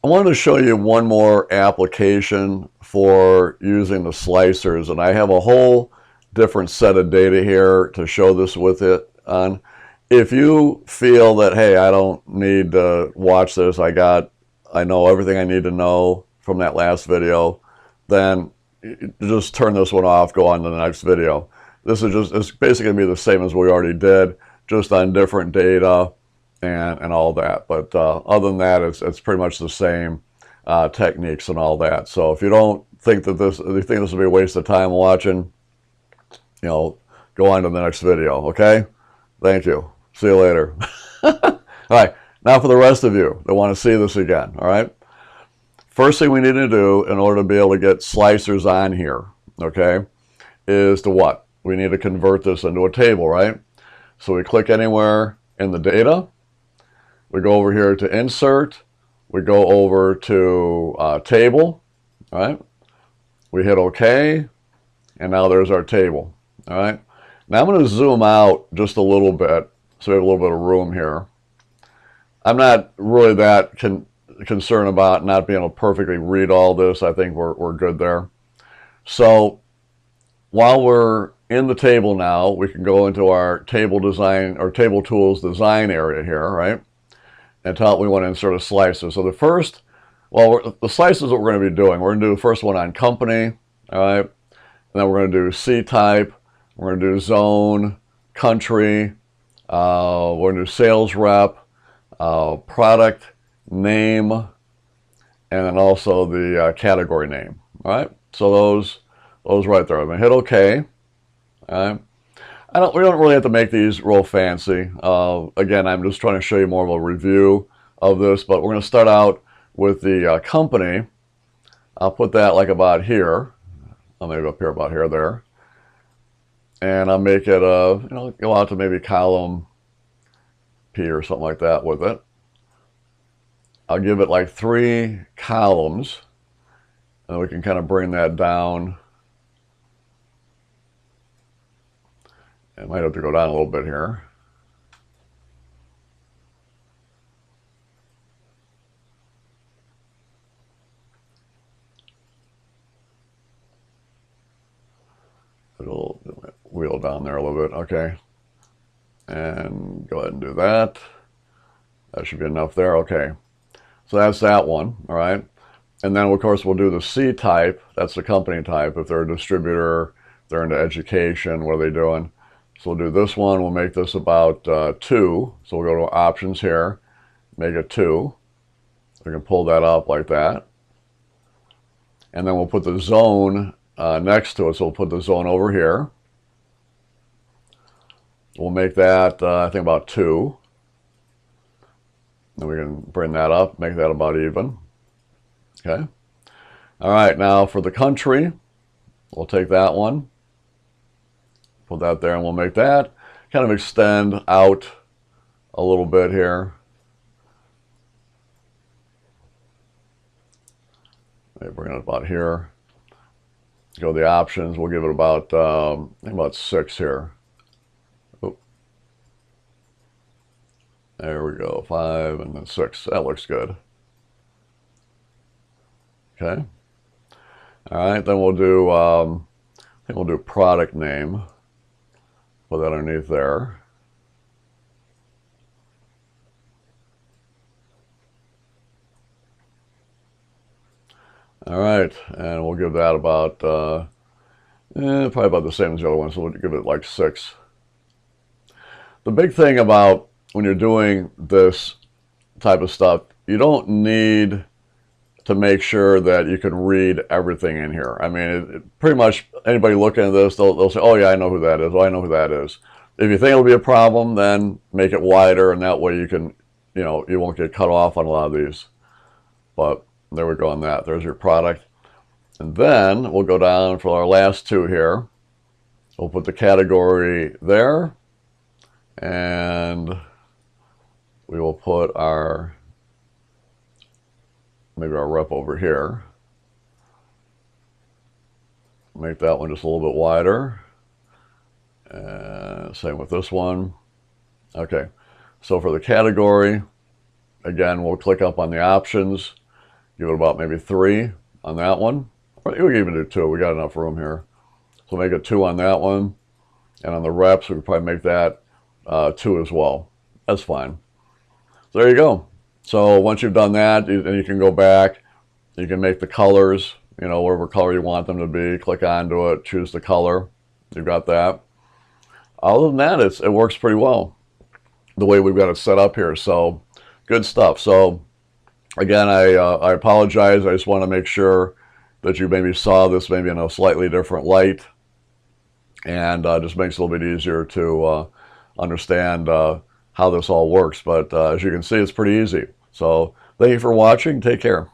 I wanted to show you one more application for using the slicers, and I have a whole different set of data here to show this with it on. If you feel that, hey, I don't need to watch this, I know everything I need to know from that last video, then just turn this one off, go on to the next video. This is it's basically going to be the same as we already did, just on different data and all that. But other than that, it's pretty much the same techniques and all that. So if you don't think that you think this will be a waste of time watching, go on to the next video, okay? Thank you. See you later. All right, now for the rest of you that want to see this again, all right? First thing we need to do in order to be able to get slicers on here, okay, is to what? We need to convert this into a table, right? So we click anywhere in the data. We go over here to insert. We go over to table, all right? We hit OK, and now there's our table, all right? Now I'm going to zoom out just a little bit so we have a little bit of room here. I'm not really that concerned about not being able to perfectly read all this. I think we're good there. So while we're in the table now, we can go into our table design or table tools design area here, right? And tell it we want to insert a slicer. So the first, the slices that we're going to be doing, we're going to do the first one on company, all right? And then we're going to do C type, we're going to do zone, country, we're going to do sales rep, product name, and then also the category name, all right? So those right there. I'm going to hit OK, all right? We don't really have to make these real fancy. Again, I'm just trying to show you more of a review of this, but we're going to start out with the company. I'll put that like about here. I'll maybe up here about here, there. And I'll make it, go out to maybe column P or something like that with it. I'll give it like 3 columns, and we can kind of bring that down. I might have to go down a little bit here. It'll wheel down there a little bit, okay. And go ahead and do that. That should be enough there, okay. So that's that one, all right. And then of course we'll do the C type, that's the company type. If they're a distributor, they're into education, what are they doing? So we'll do this one, we'll make this about 2. So we'll go to options here, make it 2. We can pull that up like that. And then we'll put the zone next to it, so we'll put the zone over here. We'll make that, I think, about 2. Then we can bring that up, make that about even. Okay. All right, now for the country, we'll take that one. Put that there, and we'll make that kind of extend out a little bit here. Maybe bring it about here. Go to the options. We'll give it about, I think about 6 here. Oop. There we go, 5 and then 6. That looks good. Okay. All right, then we'll do, I think we'll do product name. Put that underneath there. All right, and we'll give that about, probably about the same as the other one, so we'll give it like 6. The big thing about when you're doing this type of stuff, you don't need to make sure that you can read everything in here. I mean, pretty much anybody looking at this, they'll say, oh yeah, I know who that is. Oh, I know who that is. If you think it'll be a problem, then make it wider, and that way you can, you won't get cut off on a lot of these. But there we go on that. There's your product. And then we'll go down for our last 2 here. We'll put the category there, and we will put our, maybe our rep over here. Make that one just a little bit wider. Same with this one. Okay, so for the category, again, we'll click up on the options, Give it about maybe 3 on that one. Or we can even do 2. We got enough room here. So make it 2 on that one. And on the reps, we could probably make that 2 as well. That's fine. So there you go. So once you've done that, then you can go back. You can make the colors, you know, whatever color you want them to be. Click onto it, choose the color. You've got that. Other than that, it works pretty well the way we've got it set up here. So good stuff. So again, I apologize. I just want to make sure that you maybe saw this maybe in a slightly different light, and just makes it a little bit easier to understand how this all works. But as you can see, it's pretty easy. So thank you for watching. Take care.